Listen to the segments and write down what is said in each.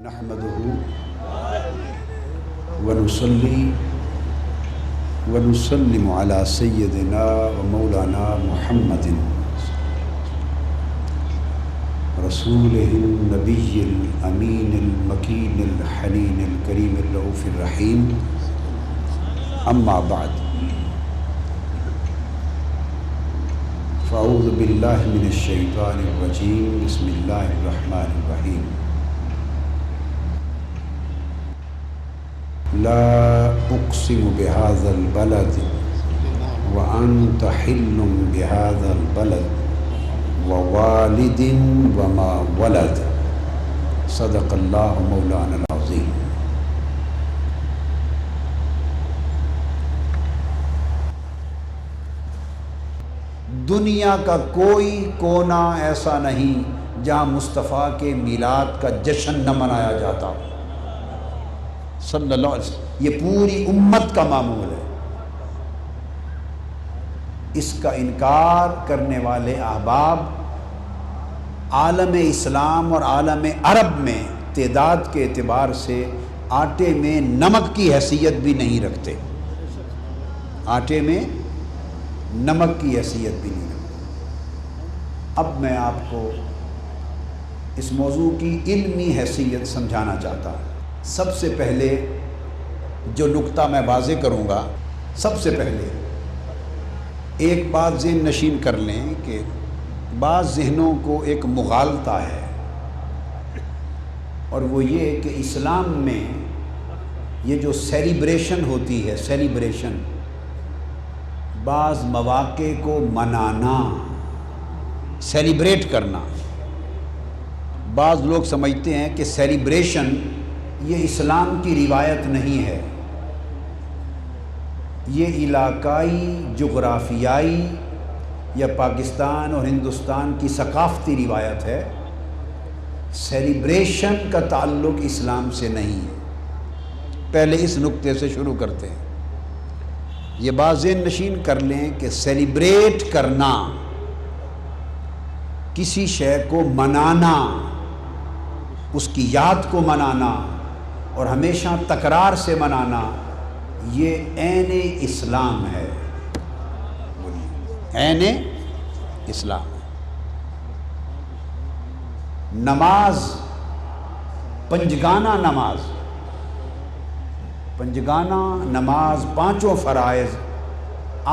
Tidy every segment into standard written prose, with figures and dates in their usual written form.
نحمده ونصلي ونسلم على سيدنا ومولانا محمد رسوله النبي الأمين المكين الحنين الكريم الرؤوف الرحيم. أما بعد، فأعوذ بالله من الشيطان الرجيم. بسم الله الرحمن الرحيم. لا أقسم بهذا البلد وأنت حل بهذا البلد ووالد وما ولد. صدق الله مولانا العظيم. دنیا کا کوئی کونا ایسا نہیں جہاں مصطفیٰ کے میلاد کا جشن نہ منایا جاتا صلی اللہ علیہ وسلم. یہ پوری امت کا معمول ہے. اس کا انکار کرنے والے احباب عالم اسلام اور عالم عرب میں تعداد کے اعتبار سے آٹے میں نمک کی حیثیت بھی نہیں رکھتے. آٹے میں نمک کی حیثیت بھی نہیں رکھتے. اب میں آپ کو اس موضوع کی علمی حیثیت سمجھانا چاہتا ہوں. سب سے پہلے جو نکتہ میں واضح کروں گا، سب سے پہلے ایک بات ذہن نشین کر لیں کہ بعض ذہنوں کو ایک مغالطہ ہے، اور وہ یہ کہ اسلام میں یہ جو سیلیبریشن ہوتی ہے، سیلیبریشن بعض مواقع کو منانا، سیلیبریٹ کرنا، بعض لوگ سمجھتے ہیں کہ سیلیبریشن یہ اسلام کی روایت نہیں ہے، یہ علاقائی، جغرافیائی یا پاکستان اور ہندوستان کی ثقافتی روایت ہے. سیلیبریشن کا تعلق اسلام سے نہیں ہے. پہلے اس نقطے سے شروع کرتے ہیں. یہ بات ذہن نشین کر لیں کہ سیلیبریٹ کرنا، کسی شے کو منانا، اس کی یاد کو منانا اور ہمیشہ تکرار سے منانا، یہ عین اسلام ہے. عین اسلام ہے. نماز، پنجگانہ نماز، پنجگانہ نماز، پانچوں فرائض،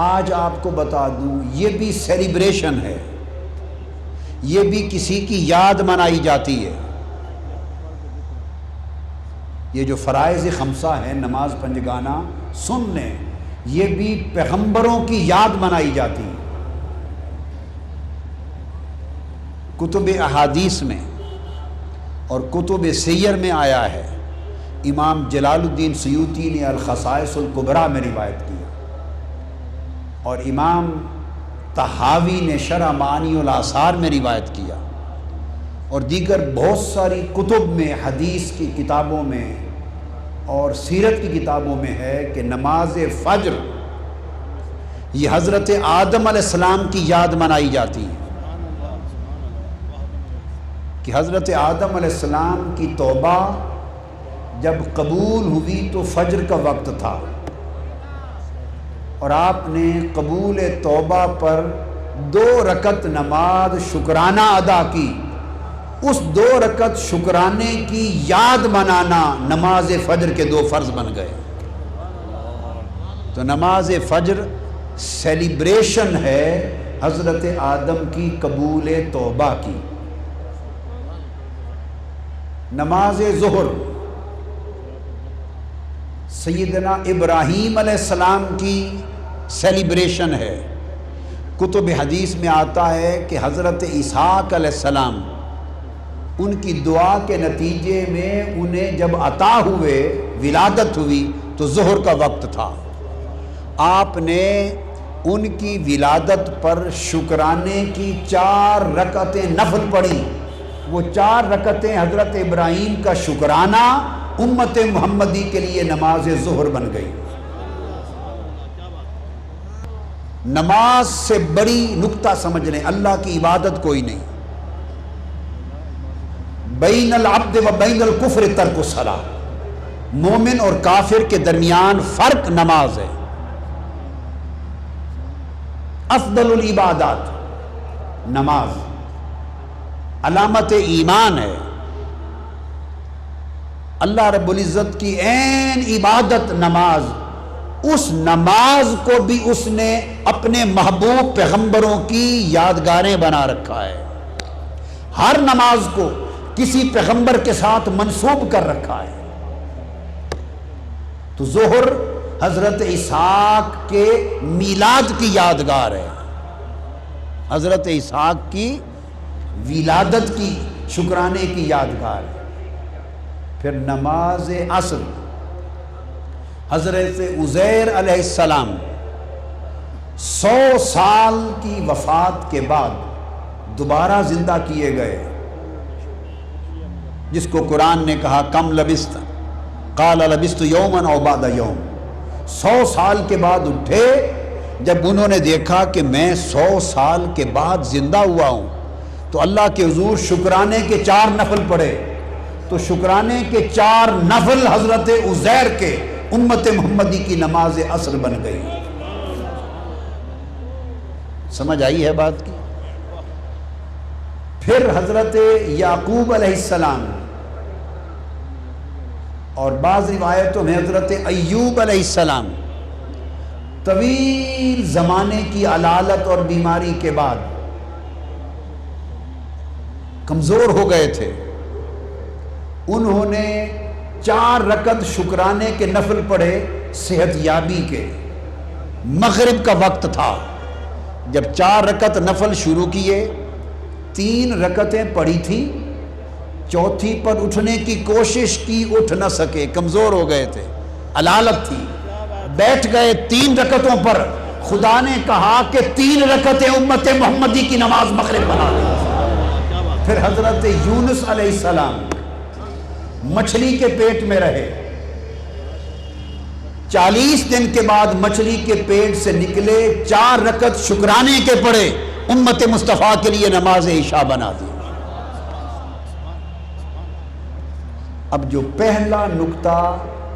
آج آپ کو بتا دوں یہ بھی سیلیبریشن ہے، یہ بھی کسی کی یاد منائی جاتی ہے. یہ جو فرائض خمسہ ہے، نماز، پنجگانہ، سن لیں، یہ بھی پیغمبروں کی یاد منائی جاتی ہے. کتب احادیث میں اور کتب سیر میں آیا ہے. امام جلال الدین سیوطی نے الخصائص الکبریٰ میں روایت کیا، اور امام طحاوی نے شرح معانی الآثار میں روایت کیا، اور دیگر بہت ساری کتب میں، حدیث کی کتابوں میں اور سیرت کی کتابوں میں ہے کہ نماز فجر یہ حضرت آدم علیہ السلام کی یاد منائی جاتی ہے کہ حضرت آدم علیہ السلام کی توبہ جب قبول ہوئی تو فجر کا وقت تھا، اور آپ نے قبول توبہ پر 2 رکعت نماز شکرانہ ادا کی. اس 2 رکعت شکرانے کی یاد منانا نماز فجر کے 2 فرض بن گئے. تو نماز فجر سیلیبریشن ہے حضرت آدم کی قبول توبہ کی. نماز ظہر سیدنا ابراہیم علیہ السلام کی سیلیبریشن ہے. کتب حدیث میں آتا ہے کہ حضرت اسحاق علیہ السلام، ان کی دعا کے نتیجے میں انہیں جب عطا ہوئے، ولادت ہوئی، تو ظہر کا وقت تھا. آپ نے ان کی ولادت پر شکرانے کی 4 رکعتیں نفل پڑھی. وہ 4 رکعتیں حضرت ابراہیم کا شکرانہ امت محمدی کے لیے نماز ظہر بن گئی. نماز سے بڑی نکتہ سمجھ لیں، اللہ کی عبادت کوئی نہیں. بین العبد و بین الکفر ترک الصلاۃ، مومن اور کافر کے درمیان فرق نماز ہے۔ افضل العبادات نماز، علامت ایمان ہے۔ اللہ رب العزت کی عین عبادت نماز، اس نماز کو بھی اس نے اپنے محبوب پیغمبروں کی یادگاریں بنا رکھا ہے۔ ہر نماز کو کسی پیغمبر کے ساتھ منسوب کر رکھا ہے۔ تو ظہر حضرت اسحاق کے میلاد کی یادگار ہے، حضرت اسحاق کی ولادت کی شکرانے کی یادگار ہے۔ پھر نماز عصر، حضرت عزیر علیہ السلام 100 سال کی وفات کے بعد دوبارہ زندہ کیے گئے، جس کو قرآن نے کہا کم لبست، قال لبست یوما او بعد یوم، 100 سال کے بعد اٹھے۔ جب انہوں نے دیکھا کہ میں 100 سال کے بعد زندہ ہوا ہوں تو اللہ کے حضور شکرانے کے 4 نفل پڑھے، تو شکرانے کے 4 نفل حضرت عزیر کے امت محمدی کی نماز عصر بن گئی۔ سمجھ آئی ہے بات کی؟ پھر حضرت یعقوب علیہ السلام، اور بعض روایتوں میں حضرت ایوب علیہ السلام طویل زمانے کی علالت اور بیماری کے بعد کمزور ہو گئے تھے، انہوں نے 4 رکعت شکرانے کے نفل پڑھے صحت یابی کے۔ مغرب کا وقت تھا، جب 4 رکعت نفل شروع کیے، 3 رکعتیں پڑھی تھی، چوتھی پر اٹھنے کی کوشش کی، اٹھ نہ سکے، کمزور ہو گئے تھے، علالت تھی، بیٹھ گئے 3 رکعتوں پر۔ خدا نے کہا کہ 3 رکعتیں امت محمدی کی نماز مغرب بنا دی۔ پھر حضرت یونس علیہ السلام مچھلی کے پیٹ میں رہے، 40 دن کے بعد مچھلی کے پیٹ سے نکلے، 4 رکعت شکرانے کے پڑھے، امت مصطفیٰ کے لیے نماز عشاء بنا دی۔ اب جو پہلا نکتہ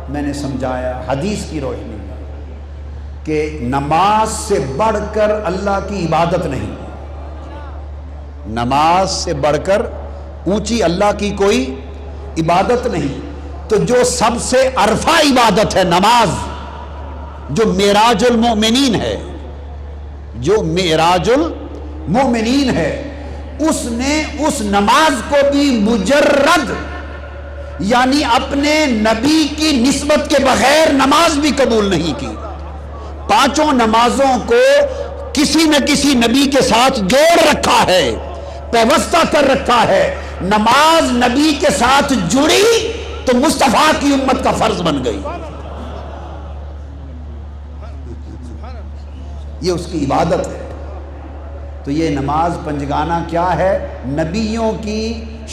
میں نے سمجھایا حدیث کی روشنی میں کہ نماز سے بڑھ کر اللہ کی عبادت نہیں، نماز سے بڑھ کر اونچی اللہ کی کوئی عبادت نہیں، تو جو سب سے عرفہ عبادت ہے نماز، جو معراج المؤمنین ہے، جو معراج المؤمنین ہے، اس نے اس نماز کو بھی مجرد یعنی اپنے نبی کی نسبت کے بغیر نماز بھی قبول نہیں کی۔ 5 نمازوں کو کسی نہ کسی نبی کے ساتھ جوڑ رکھا ہے، پیوستہ کر رکھا ہے۔ نماز نبی کے ساتھ جڑی تو مصطفیٰ کی امت کا فرض بن گئی، یہ اس کی عبادت ہے۔ تو یہ نماز پنجگانہ کیا ہے؟ نبیوں کی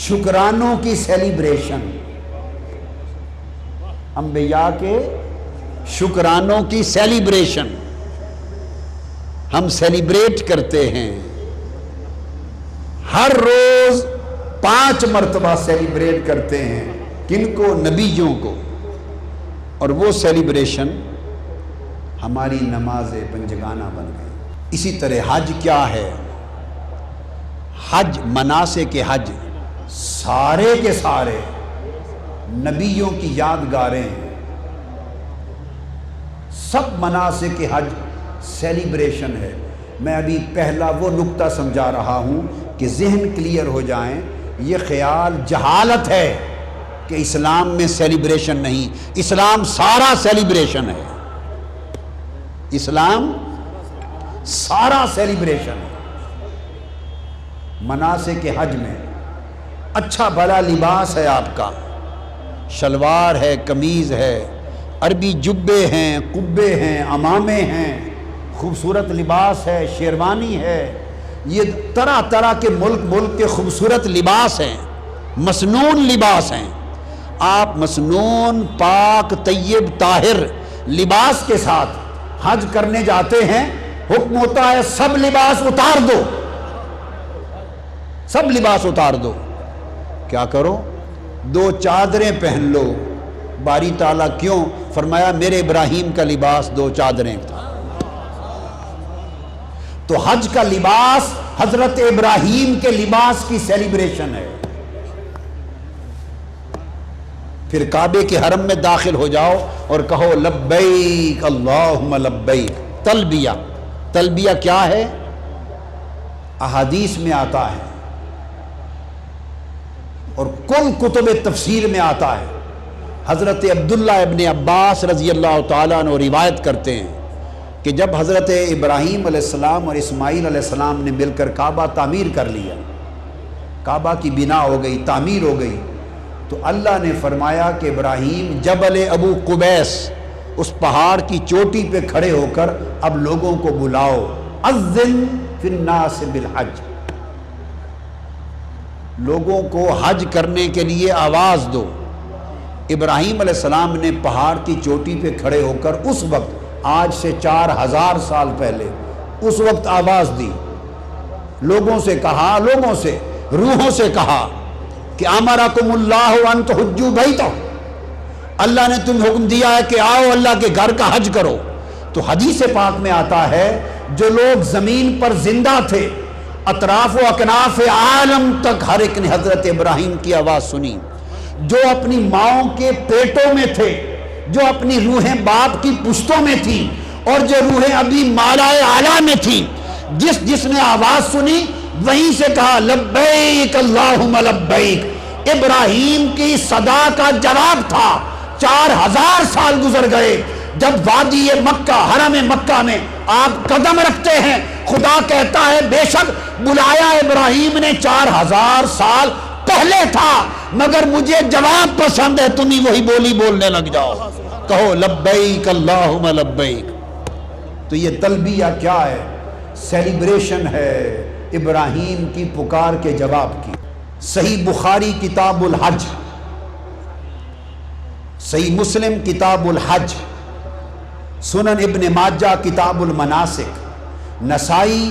شکرانوں کی سیلیبریشن، انبیاء کے شکرانوں کی سیلیبریشن ہم سیلیبریٹ کرتے ہیں۔ ہر روز 5 مرتبہ سیلیبریٹ کرتے ہیں، کن کو؟ نبیوں کو، اور وہ سیلیبریشن ہماری نماز پنجگانہ بن گئی۔ اسی طرح حج کیا ہے؟ حج، مناسک حج سارے کے سارے نبیوں کی یادگاریں ہیں، سب مناسک حج سیلیبریشن ہے۔ میں ابھی پہلا وہ نکتہ سمجھا رہا ہوں کہ ذہن کلیئر ہو جائیں۔ یہ خیال جہالت ہے کہ اسلام میں سیلیبریشن نہیں، اسلام سارا سیلیبریشن ہے، اسلام سارا سیلیبریشن ہے۔ مناسک حج میں اچھا بھلا لباس ہے، آپ کا شلوار ہے، قمیض ہے، عربی جبے ہیں، قبے ہیں، عمامے ہیں، خوبصورت لباس ہے، شیروانی ہے، یہ طرح طرح کے ملک کے خوبصورت لباس ہیں، مسنون لباس ہیں۔ آپ مسنون، پاک، طیب، طاہر لباس کے ساتھ حج کرنے جاتے ہیں، حکم ہوتا ہے سب لباس اتار دو، سب لباس اتار دو۔ کیا کرو؟ دو چادریں پہن لو۔ باری تعالیٰ کیوں؟ فرمایا میرے ابراہیم کا لباس دو چادریں تھا۔ تو حج کا لباس حضرت ابراہیم کے لباس کی سیلیبریشن ہے۔ پھر کعبے کے حرم میں داخل ہو جاؤ اور کہو لبیک اللہم لبیک، تلبیہ۔ تلبیہ کیا ہے؟ احادیث میں آتا ہے اور کل کتب تفسیر میں آتا ہے۔ حضرت عبداللہ ابن عباس رضی اللہ تعالیٰ عنہ روایت کرتے ہیں کہ جب حضرت ابراہیم علیہ السلام اور اسماعیل علیہ السلام نے مل کر کعبہ تعمیر کر لیا، کعبہ کی بنا ہو گئی، تعمیر ہو گئی، تو اللہ نے فرمایا کہ ابراہیم جبل ابو قبیس، اس پہاڑ کی چوٹی پہ کھڑے ہو کر اب لوگوں کو بلاؤ، اذن فی الناس بالحج، لوگوں کو حج کرنے کے لیے آواز دو۔ ابراہیم علیہ السلام نے پہاڑ کی چوٹی پہ کھڑے ہو کر اس وقت، آج سے 4000 سال پہلے، اس وقت آواز دی، لوگوں سے کہا، لوگوں سے، روحوں سے کہا کہ امرکم اللہ ان تحجوا بیتہ، اللہ نے تمہیں حکم دیا ہے کہ آؤ اللہ کے گھر کا حج کرو۔ تو حدیث پاک میں آتا ہے جو لوگ زمین پر زندہ تھے، اطراف و اکناف عالم تک ہر ایک نے حضرت ابراہیم کی آواز سنی۔ جو اپنی ماؤں کے پیٹوں میں تھے، جو اپنی روحیں باپ کی پشتوں میں تھی، اور جو روحیں ابھی مالائے اعلیٰ میں تھی، جس نے آواز سنی وہیں سے کہا لبیک اللہم لبیک۔ ابراہیم کی صدا کا جواب تھا۔ 4000 سال گزر گئے، جب وادی مکہ، حرم مکہ میں آپ قدم رکھتے ہیں، خدا کہتا ہے بے شک بلایا ابراہیم نے 4000 سال پہلے تھا، مگر مجھے جواب پسند ہے، تم ہی وہی بولی بولنے لگ جاؤ، کہو لبیک اللہم لبیک۔ تو یہ تلبیہ کیا ہے؟ سیلیبریشن ہے ابراہیم کی پکار کے جواب کی۔ صحیح بخاری کتاب الحج، صحیح مسلم کتاب الحج، سنن ابن ماجہ کتاب المناسک، نسائی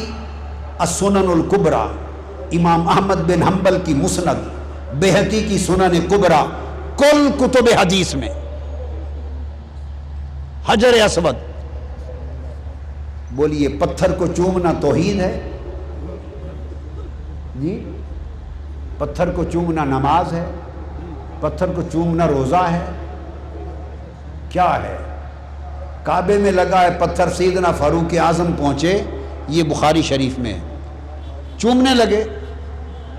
السنن الکبریٰ، امام احمد بن حنبل کی مسند، بیہقی کی سنن کبریٰ، کل کتب حدیث میں حجر اسود، بولیے پتھر کو چومنا توحید ہے؟ جی، پتھر کو چومنا نماز ہے؟ پتھر کو چومنا روزہ ہے؟ کیا ہے؟ کعبے میں لگا ہے پتھر، سیدنا فاروق اعظم پہنچے، یہ بخاری شریف میں ہے، چومنے لگے،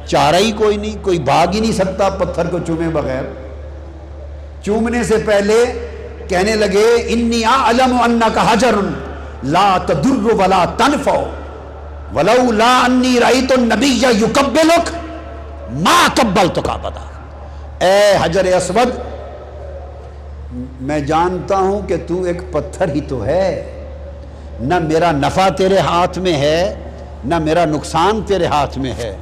چارہ ہی کوئی نہیں، کوئی بھاگ ہی نہیں سکتا پتھر کو چومے بغیر۔ چومنے سے پہلے کہنے لگے انی اعلم انک حجر لا تضر ولا تنفع ولولا انی رأیت النبی یقبلک ما قبلتک ابدا۔ اے حجر اسود، میں جانتا ہوں کہ تو ایک پتھر ہی تو ہے، نہ میرا نفع تیرے ہاتھ میں ہے نہ میرا نقصان تیرے ہاتھ میں ہے۔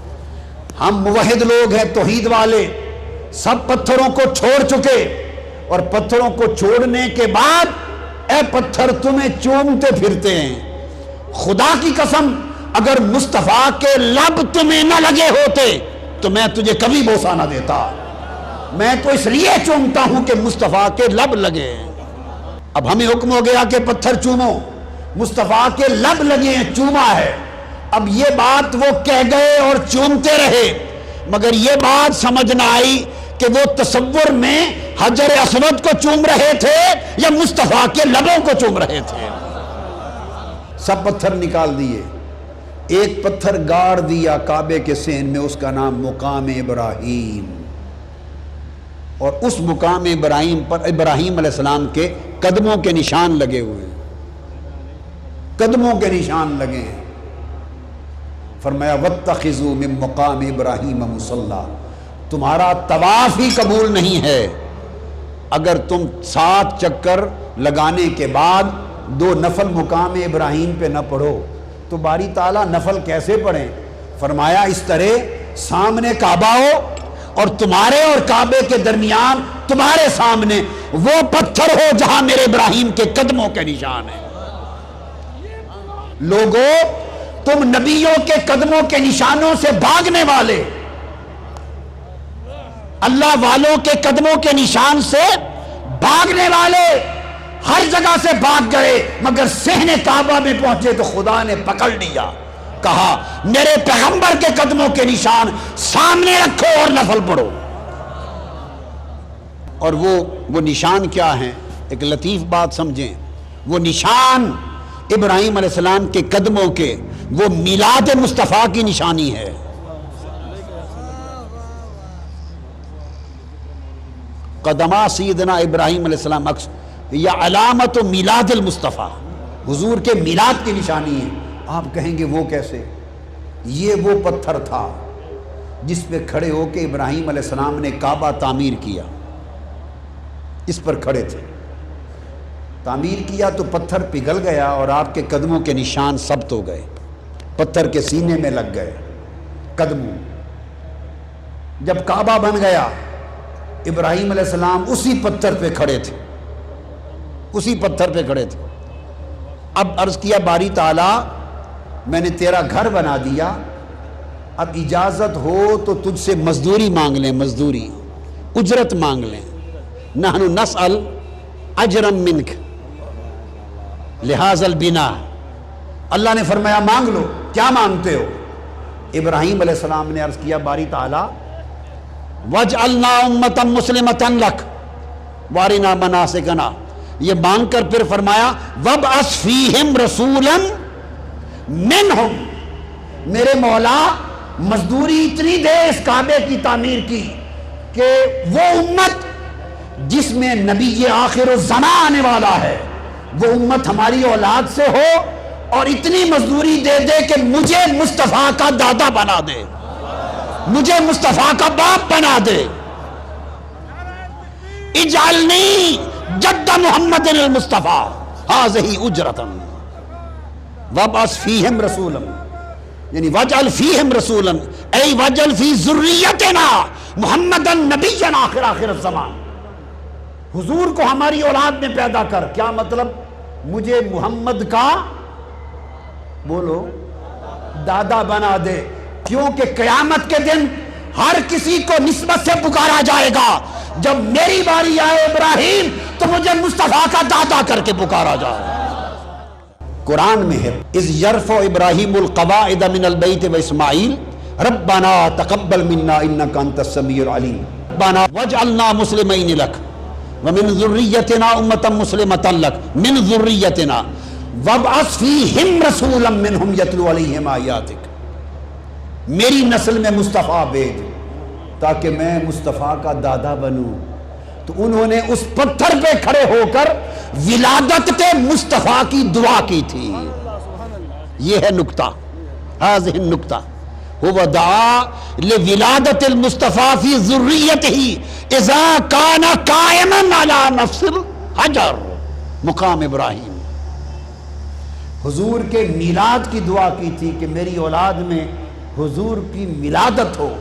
ہم موحد لوگ ہیں، توحید والے، سب پتھروں کو چھوڑ چکے، اور پتھروں کو چھوڑنے کے بعد اے پتھر تمہیں چومتے پھرتے ہیں۔ خدا کی قسم اگر مصطفیٰ کے لب تمہیں نہ لگے ہوتے تو میں تجھے کبھی بوسہ نہ دیتا، میں تو اس لیے چومتا ہوں کہ مصطفیٰ کے لب لگے۔ اب ہمیں حکم ہو گیا کہ پتھر چومو، مصطفیٰ کے لب لگے ہیں، چوما ہے۔ اب یہ بات وہ کہہ گئے اور چومتے رہے، مگر یہ بات سمجھ نہ آئی کہ وہ تصور میں حجر اسود کو چوم رہے تھے یا مصطفیٰ کے لبوں کو چوم رہے تھے۔ سب پتھر نکال دیے، ایک پتھر گاڑ دیا کعبے کے سین میں، اس کا نام مقام ابراہیم، اور اس مقام ابراہیم پر ابراہیم علیہ السلام کے قدموں کے نشان لگے ہوئے ہیں، قدموں کے نشان لگے ہیں۔ فرمایا واتخذوا من مقام ابراہیم مصلی، تمہارا طواف ہی قبول نہیں ہے اگر تم 7 چکر لگانے کے بعد 2 نفل مقام ابراہیم پہ نہ پڑھو تو باری تعالیٰ نفل کیسے پڑھیں؟ فرمایا اس طرح سامنے کعبہ ہو اور تمہارے اور کعبے کے درمیان تمہارے سامنے وہ پتھر ہو جہاں میرے ابراہیم کے قدموں کے نشان ہیں۔ لوگوں، تم نبیوں کے قدموں کے نشانوں سے بھاگنے والے، اللہ والوں کے قدموں کے نشان سے بھاگنے والے ہر جگہ سے بھاگ گئے، مگر صحن کعبہ میں پہنچے تو خدا نے پکڑ لیا، کہا میرے پیغمبر کے قدموں کے نشان سامنے رکھو اور نفل پڑھو۔ اور وہ نشان کیا ہیں؟ ایک لطیف بات سمجھیں، وہ نشان ابراہیم علیہ السلام کے قدموں کے وہ میلاد مصطفیٰ کی نشانی ہے۔ قدمہ سیدنا ابراہیم علیہ السلام یا علامت میلاد المصطفیٰ، حضور کے میلاد کی نشانی ہے۔ آپ کہیں گے وہ کیسے؟ یہ وہ پتھر تھا جس پہ کھڑے ہو کے ابراہیم علیہ السلام نے کعبہ تعمیر کیا، اس پر کھڑے تھے، تعمیر کیا تو پتھر پگھل گیا اور آپ کے قدموں کے نشان ثبت ہو گئے، پتھر کے سینے میں لگ گئے قدموں۔ جب کعبہ بن گیا ابراہیم علیہ السلام اسی پتھر پہ کھڑے تھے، اسی پتھر پہ کھڑے تھے۔ اب عرض کیا باری تعالیٰ میں نے تیرا گھر بنا دیا، اب اجازت ہو تو تجھ سے مزدوری مانگ لیں، مزدوری اجرت مانگ لیں۔ نحن نسأل اجرا منک لہذا البنا، اللہ نے فرمایا مانگ لو، کیا مانگتے ہو؟ ابراہیم علیہ السلام نے عرض کیا باری تعالیٰ وَجْعَلْنَا أُمَّةً مُسْلِمَةً لَكَ وَأَرِنَا مَنَاسِكَنَا، یہ مانگ کر پھر فرمایا وَابْعَثْ فِيهِمْ رَسُولًا مِّنْهُمْ، میرے مولا مزدوری اتنی دے اس کعبے کی تعمیر کی کہ وہ امت جس میں نبی آخر الزمان آنے والا ہے وہ امت ہماری اولاد سے ہو، اور اتنی مزدوری دے دے کہ مجھے مصطفیٰ کا دادا بنا دے، مجھے مصطفیٰ کا باپ بنا دے۔ اجعلنی جد محمد المصطفیٰ ہذہ اجرتا وابعث فیہم رسولا، یعنی واجعل فیہم رسولا ای واجعل فی ذریتنا محمدا نبیا آخر الزمان، حضور کو ہماری اولاد میں پیدا کر۔ کیا مطلب؟ مجھے محمد کا بولو دادا بنا دے، کیونکہ قیامت کے دن ہر کسی کو نسبت سے پکارا جائے گا، جب میری باری آئے ابراہیم تو مجھے مصطفیٰ کا دادا کر کے پکارا جائے۔ قرآن میں ہے اذ یرفع ابراہیم القواعد من البیت و اسماعیل ربنا تقبل منا انک انت السمیع العلیم ربنا واجعلنا مسلمین لک ومن ذریتنا امتا مسلمتا لک من ذریتنا وابعث فیہم رسولا منہم یتلو علیہم آیاتک، میری نسل میں مصطفیٰ بھیج تاکہ میں مصطفیٰ کا دادا بنوں۔ تو انہوں نے اس پتھر پہ کھڑے ہو کر ولادت کے مصطفیٰ کی دعا کی تھی۔ یہ ہے نکتہ، هذه النکتہ هو دعا لولادت المصطفیٰ فی ذریتہ اذا کان قائما علی نفس الحجر، مقام ابراہیم۔ حضور کے میلاد کی دعا کی تھی کہ میری اولاد میں حضور کی ولادت ہو۔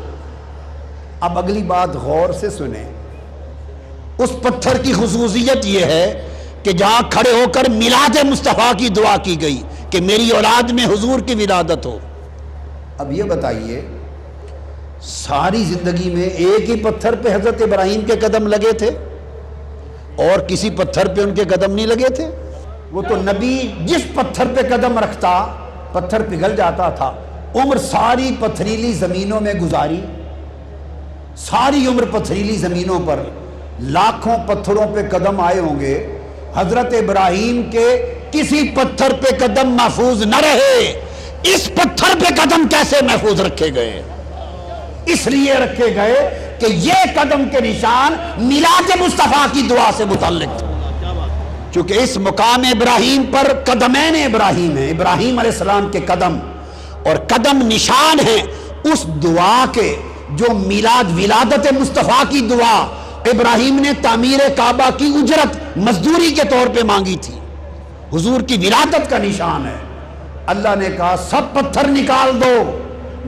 اب اگلی بات غور سے سنیں، اس پتھر کی خصوصیت یہ ہے کہ جہاں کھڑے ہو کر میلاد مصطفیٰ کی دعا کی گئی کہ میری اولاد میں حضور کی ولادت ہو۔ اب یہ بتائیے ساری زندگی میں ایک ہی پتھر پہ حضرت ابراہیم کے قدم لگے تھے اور کسی پتھر پہ ان کے قدم نہیں لگے تھے؟ وہ تو نبی جس پتھر پہ قدم رکھتا پتھر پگھل جاتا تھا۔ عمر ساری پتھریلی زمینوں میں گزاری، ساری عمر پتھریلی زمینوں پر لاکھوں پتھروں پہ قدم آئے ہوں گے، حضرت ابراہیم کے کسی پتھر پہ قدم محفوظ نہ رہے۔ اس پتھر پہ قدم کیسے محفوظ رکھے گئے؟ اس لیے رکھے گئے کہ یہ قدم کے نشان میلاد مصطفیٰ کی دعا سے متعلق تھے، چونکہ اس مقام ابراہیم پر قدمین ابراہیم ہیں، ابراہیم علیہ السلام کے قدم، اور قدم نشان ہیں اس دعا کے جو میلاد ولادت مصطفیٰ کی دعا ابراہیم نے تعمیر کعبہ کی اجرت مزدوری کے طور پہ مانگی تھی، حضور کی ولادت کا نشان ہے۔ اللہ نے کہا سب پتھر نکال دو،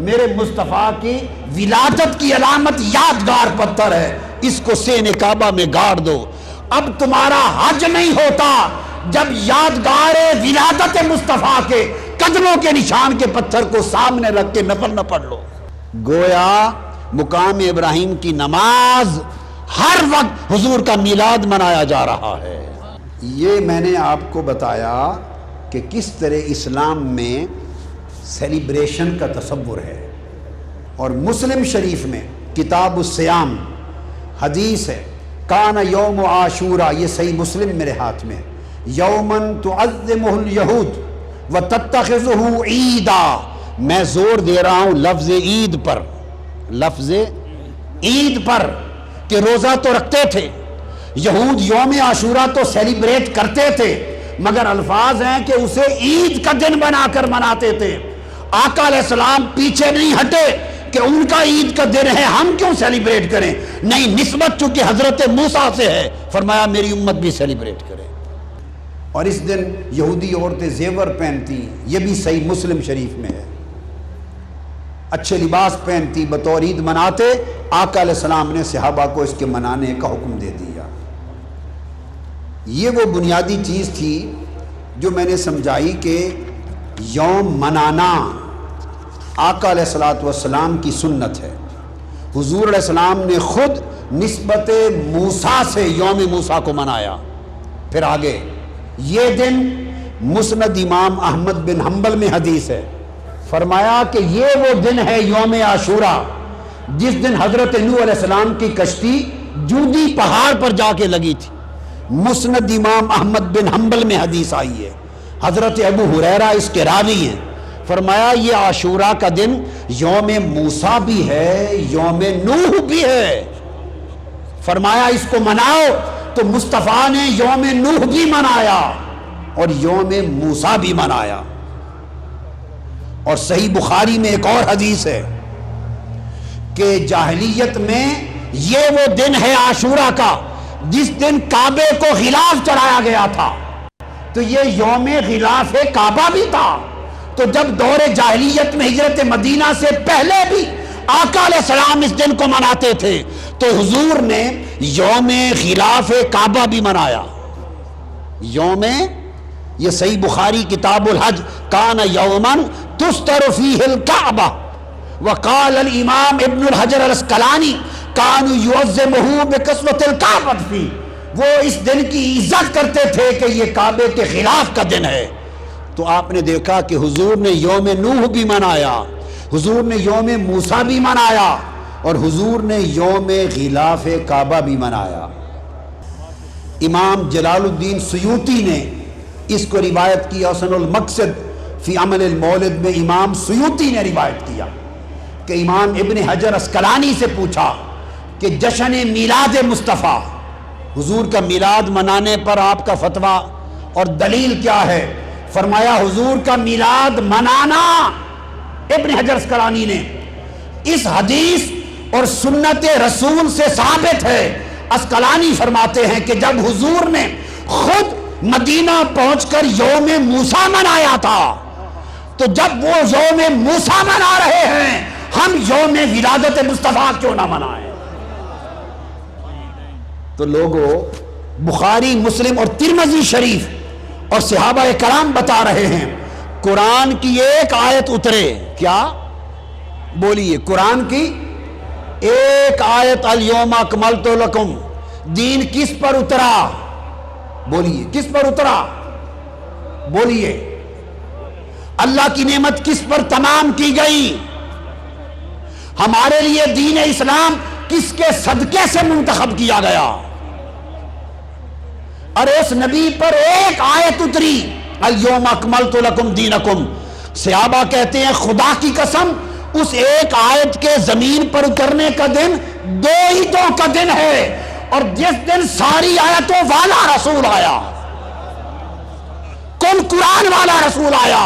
میرے مصطفیٰ کی ولادت کی علامت یادگار پتھر ہے، اس کو سین کعبہ میں گاڑ دو۔ اب تمہارا حج نہیں ہوتا جب یادگار ولادت مصطفیٰ کے قدموں کے نشان کے پتھر کو سامنے رکھ کے نفل نہ پڑھ لو۔ گویا مقام ابراہیم کی نماز، ہر وقت حضور کا میلاد منایا جا رہا ہے۔ یہ میں نے آپ کو بتایا کہ کس طرح اسلام میں سیلیبریشن کا تصور ہے۔ اور مسلم شریف میں کتاب الصیام حدیث ہے، کان یوم عاشورہ، یہ صحیح مسلم میرے ہاتھ میں، یومن تعظمہ الیہود وتتخذہ عیدا، میں زور دے رہا ہوں لفظ عید پر، لفظ عید پر، کہ روزہ تو رکھتے تھے یہود، یوم عاشورہ تو سیلیبریٹ کرتے تھے، مگر الفاظ ہیں کہ اسے عید کا دن بنا کر مناتے تھے۔ آقا علیہ السلام پیچھے نہیں ہٹے کہ ان کا عید کا دن ہے، ہم کیوں سیلیبریٹ کریں؟ نہیں، نسبت چونکہ حضرت موسیٰ سے ہے، فرمایا میری امت بھی سیلیبریٹ کرے۔ اور اس دن یہودی عورتیں زیور پہنتی، یہ بھی صحیح مسلم شریف میں ہے، اچھے لباس پہنتی، بطور عید مناتے۔ آقا علیہ السلام نے صحابہ کو اس کے منانے کا حکم دے دیا۔ یہ وہ بنیادی چیز تھی جو میں نے سمجھائی کہ یوم منانا آقا علیہ السلام کی سنت ہے۔ حضور علیہ السلام نے خود نسبت موسیٰ سے یوم موسیٰ کو منایا۔ پھر آگے یہ دن مسند امام احمد بن حنبل میں حدیث ہے، فرمایا کہ یہ وہ دن ہے یوم عاشورہ جس دن حضرت نوح علیہ السلام کی کشتی جودی پہاڑ پر جا کے لگی تھی۔ مسند امام احمد بن حنبل میں حدیث آئی ہے، حضرت ابو ہریرہ اس کے راوی ہیں، فرمایا یہ عاشورہ کا دن یوم موسیٰ بھی ہے، یوم نوح بھی ہے۔ فرمایا اس کو مناؤ، تو مصطفیٰ نے یوم نوح بھی منایا اور یوم موسیٰ بھی منایا۔ اور صحیح بخاری میں ایک اور حدیث ہے کہ جاہلیت میں یہ وہ دن ہے عاشورہ کا جس دن کعبے کو غلاف چڑھایا گیا تھا، تو یہ یوم غلاف کعبہ بھی تھا۔ تو جب دور جاہلیت میں ہجرت مدینہ سے پہلے بھی آقا علیہ السلام اس دن کو مناتے تھے، تو حضور نے یوم غلاف کعبہ بھی منایا۔ یوم، یہ صحیح بخاری کتاب الحج، کان یومن تستر فیہ الکعبہ، وقال الامام ابن الحجر الاسقلانی کانوا یعظمہ بکسوۃ الکعبۃ فیہ، وہ اس دن کی عزت کرتے تھے کہ یہ کعبے کے خلاف کا دن ہے۔ تو آپ نے دیکھا کہ حضور نے یوم نوح بھی منایا، حضور نے یوم موسیٰ بھی منایا، اور حضور نے یوم غلاف کعبہ بھی منایا۔ امام جلال الدین سیوطی نے اس کو روایت کیا، حسن المقصد فی عمل المولد میں امام سیوطی نے روایت کیا کہ امام ابن حجر اسقلانی سے پوچھا کہ جشن میلاد مصطفیٰ، حضور کا میلاد منانے پر آپ کا فتویٰ اور دلیل کیا ہے؟ فرمایا حضور کا میلاد منانا، ابن حجر اسقلانی نے، اس حدیث اور سنت رسول سے ثابت ہے۔ اسقلانی فرماتے ہیں کہ جب حضور نے خود مدینہ پہنچ کر یوم موسیٰ منایا تھا، تو جب وہ یوم موسیٰ منا رہے ہیں، ہم یوم ولادت مصطفیٰ کیوں نہ منائیں؟ تو لوگوں، بخاری، مسلم اور ترمذی شریف اور صحابہ کرام بتا رہے ہیں، قرآن کی ایک آیت اترے، کیا بولیے؟ قرآن کی ایک آیت، الیوم اکملت لکم، دین کس پر اترا؟ بولیے کس پر اترا؟ بولیے اللہ کی نعمت کس پر تمام کی گئی؟ ہمارے لیے دین اسلام کس کے صدقے سے منتخب کیا گیا؟ اور اس نبی پر ایک آیت اتری، الیوم اکملت لکم دینکم۔ صحابہ کہتے ہیں خدا کی قسم، اس ایک آیت کے زمین پر اترنے کا دن 2 عیدوں کا دن ہے، اور جس دن ساری آیتوں والا رسول آیا، کل قرآن والا رسول آیا،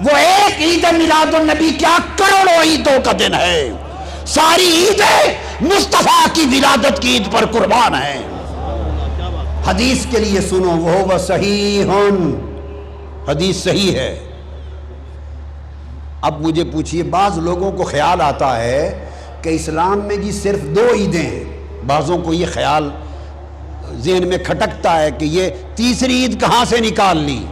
وہ ایک عید میلاد النبی کیا کروڑوں عیدوں کا دن ہے۔ ساری عیدیں مصطفیٰ کی ولادت کی عید پر قربان ہیں۔ حدیث کے لیے سنو، وہ صحیح، حدیث صحیح ہے۔ اب مجھے پوچھئے، بعض لوگوں کو خیال آتا ہے کہ اسلام میں جی صرف 2 عیدیں ہیں، بعضوں کو یہ خیال ذہن میں کھٹکتا ہے کہ یہ تیسری عید کہاں سے نکال لی؟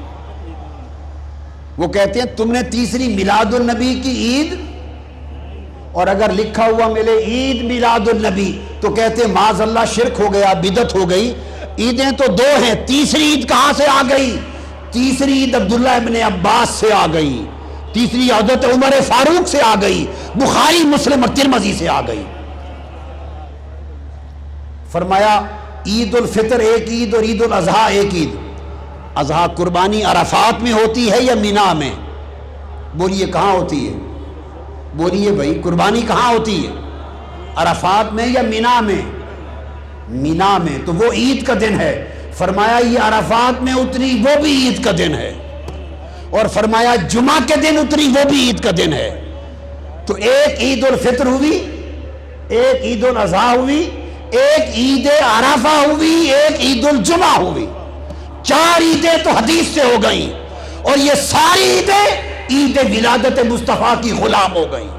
وہ کہتے ہیں تم نے تیسری میلاد النبی کی عید اور اگر لکھا ہوا ملے عید میلاد النبی تو کہتے معاذ اللہ شرک ہو گیا، بدعت ہو گئی۔ عیدیں تو دو ہیں، تیسری عید کہاں سے آ گئی؟ تیسری عید عبداللہ ابن عباس سے آ گئی، تیسری حضرت عمر فاروق سے آ گئی، بخاری مسلم اور ترمذی سے آ گئی۔ فرمایا عید الفطر ایک عید اور عید الاضحیٰ ایک عید۔ اضحیٰ قربانی عرفات میں ہوتی ہے یا مینا میں؟ بولیے کہاں ہوتی ہے؟ بولیے بھائی قربانی کہاں ہوتی ہے؟ عرفات میں یا مینا میں؟ مینا میں، تو وہ عید کا دن ہے۔ فرمایا یہ عرفات میں اتری وہ بھی عید کا دن ہے، اور فرمایا جمعہ کے دن اتری وہ بھی عید کا دن ہے۔ تو ایک عید الفطر ہوئی، ایک عید الاضحیٰ ہوئی، ایک عید عرفہ ہوئی، ایک عید الجمعہ ہوئی۔ 4 عیدیں تو حدیث سے ہو گئیں، اور یہ ساری عیدیں عید ولادت مصطفیٰ کی غلام ہو گئیں۔